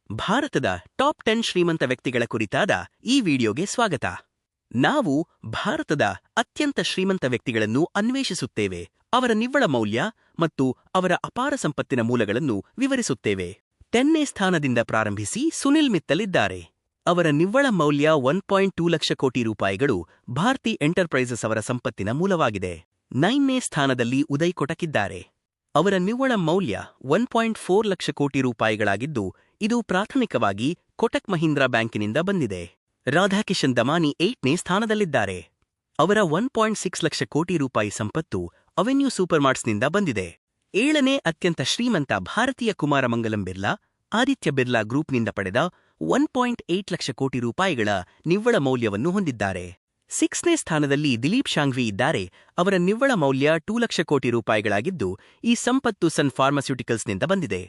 ಭಾರತದ ಟಾಪ್ 10 ಶ್ರೀಮಂತ ವ್ಯಕ್ತಿಗಳ ಕುರಿತಾದ ಈ ವಿಡಿಯೋಗೆ ಸ್ವಾಗತ. ನಾವು ಭಾರತದ ಅತ್ಯಂತ ಶ್ರೀಮಂತ ವ್ಯಕ್ತಿಗಳನ್ನು ಅನ್ವೇಷಿಸುತ್ತೇವೆ, ಅವರ ನಿವ್ವಳ ಮೌಲ್ಯ ಮತ್ತು ಅವರ ಅಪಾರ ಸಂಪತ್ತಿನ ಮೂಲಗಳನ್ನು ವಿವರಿಸುತ್ತೇವೆ. 10ನೇ ಸ್ಥಾನದಿಂದ ಪ್ರಾರಂಭಿಸಿ ಸುನಿಲ್ ಮಿತ್ತಲ್ ಇದ್ದಾರೆ. ಅವರ ನಿವ್ವಳ ಮೌಲ್ಯ 1.2 ಲಕ್ಷ ಕೋಟಿ ರೂಪಾಯಿಗಳು ಭಾರತಿ ಎಂಟರ್ಪ್ರೈಸಸ್ ಅವರ ಸಂಪತ್ತಿನ ಮೂಲವಾಗಿದೆ. 9ನೇ ಸ್ಥಾನದಲ್ಲಿ ಉದಯ್ ಕೊಟಕ್ ಇದ್ದಾರೆ. ಅವರ ನಿವ್ವಳ ಮೌಲ್ಯ 1.4 ಲಕ್ಷ ಕೋಟಿ ರೂಪಾಯಿಗಳಾಗಿದ್ದು, ಇದು ಪ್ರಾಥಮಿಕವಾಗಿ ಕೊಟಕ್ ಮಹೀಂದ್ರಾ ಬ್ಯಾಂಕಿನಿಂದ ಬಂದಿದೆ. ರಾಧಾಕಿಶನ್ ದಮಾನಿ 8ನೇ ಸ್ಥಾನದಲ್ಲಿದ್ದಾರೆ. ಅವರ 1.6 ಲಕ್ಷ ಕೋಟಿ ರೂಪಾಯಿ ಸಂಪತ್ತು ಅವೆನ್ಯೂ ಸೂಪರ್ಮಾರ್ಟ್ಸ್ನಿಂದ ಬಂದಿದೆ. 7ನೇ ಅತ್ಯಂತ ಶ್ರೀಮಂತ ಭಾರತೀಯ ಕುಮಾರ ಮಂಗಲಂ ಬಿರ್ಲಾ, ಆದಿತ್ಯ ಬಿರ್ಲಾ ಗ್ರೂಪ್ನಿಂದ ಪಡೆದ 1.8 ಲಕ್ಷ ಕೋಟಿ ರೂಪಾಯಿಗಳ ನಿವ್ವಳ ಮೌಲ್ಯವನ್ನು ಹೊಂದಿದ್ದಾರೆ. 6ನೇ ಸ್ಥಾನದಲ್ಲಿ ದಿಲೀಪ್ ಶಾಂಘ್ವಿ ಇದ್ದಾರೆ. ಅವರ ನಿವ್ವಳ ಮೌಲ್ಯ 2 ಲಕ್ಷ ಕೋಟಿ ರೂಪಾಯಿಗಳಾಗಿದ್ದು, ಈ ಸಂಪತ್ತು ಸನ್ ಫಾರ್ಮಸ್ಯೂಟಿಕಲ್ಸ್ನಿಂದ ಬಂದಿದೆ.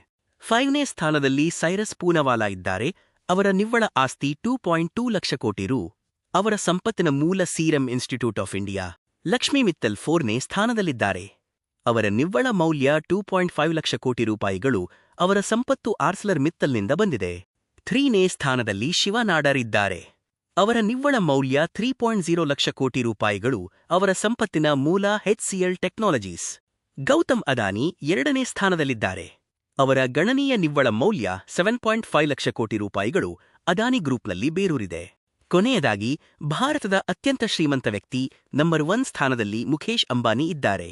5ನೇ ಸ್ಥಾನದಲ್ಲಿ ಸೈರಸ್ ಪೂನವಾಲಾ ಇದ್ದಾರೆ. ಅವರ ನಿವ್ವಳ ಆಸ್ತಿ 2.2 ಲಕ್ಷ ಕೋಟಿ ರು. ಅವರ ಸಂಪತ್ತಿನ ಮೂಲ Serum institute of India. Lakshmi Mittal 4ನೇ ಸ್ಥಾನದಲ್ಲಿದ್ದಾರೆ. ಅವರ ನಿವ್ವಳ ಮೌಲ್ಯ 2.5 ಲಕ್ಷ ಕೋಟಿ ರೂಪಾಯಿಗಳು. ಅವರ ಸಂಪತ್ತು ಆರ್ಸಲರ್ ಮಿತ್ತಲ್ನಿಂದ ಬಂದಿದೆ. 3ನೇ ಸ್ಥಾನದಲ್ಲಿ ಶಿವ ನಾಡರ್ ಇದ್ದಾರೆ. ಅವರ ನಿವ್ವಳ ಮೌಲ್ಯ 3.0 ಲಕ್ಷ ಕೋಟಿ ರೂಪಾಯಿಗಳು. ಅವರ ಸಂಪತ್ತಿನ ಮೂಲ HCL ಟೆಕ್ನಾಲಜೀಸ್. ಗೌತಮ್ ಅದಾನಿ 2ನೇ ಸ್ಥಾನದಲ್ಲಿದ್ದಾರೆ. ಅವರ ಗಣನೀಯ ನಿವ್ವಳ ಮೌಲ್ಯ 7.5 ಲಕ್ಷ ಕೋಟಿ ರೂಪಾಯಿಗಳು ಅದಾನಿ ಗ್ರೂಪ್ನಲ್ಲಿ ಬೇರೂರಿದೆ. ಕೊನೆಯದಾಗಿ ಭಾರತದ ಅತ್ಯಂತ ಶ್ರೀಮಂತ ವ್ಯಕ್ತಿ ನಂಬರ್ 1 ಸ್ಥಾನದಲ್ಲಿ ಮುಖೇಶ್ ಅಂಬಾನಿ ಇದ್ದಾರೆ.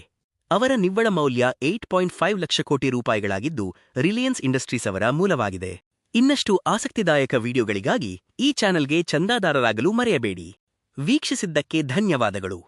ಅವರ ನಿವ್ವಳ ಮೌಲ್ಯ 8.5 ಲಕ್ಷ ಕೋಟಿ ರೂಪಾಯಿಗಳಾಗಿದ್ದು, ರಿಲಯನ್ಸ್ ಇಂಡಸ್ಟ್ರೀಸ್ ಅವರ ಮೂಲವಾಗಿದೆ. ಇನ್ನಷ್ಟು ಆಸಕ್ತಿದಾಯಕ ವಿಡಿಯೋಗಳಿಗಾಗಿ ಈ ಚಾನೆಲ್ಗೆ ಚಂದಾದಾರರಾಗಲು ಮರೆಯಬೇಡಿ. ವೀಕ್ಷಿಸಿದ್ದಕ್ಕೆ ಧನ್ಯವಾದಗಳು.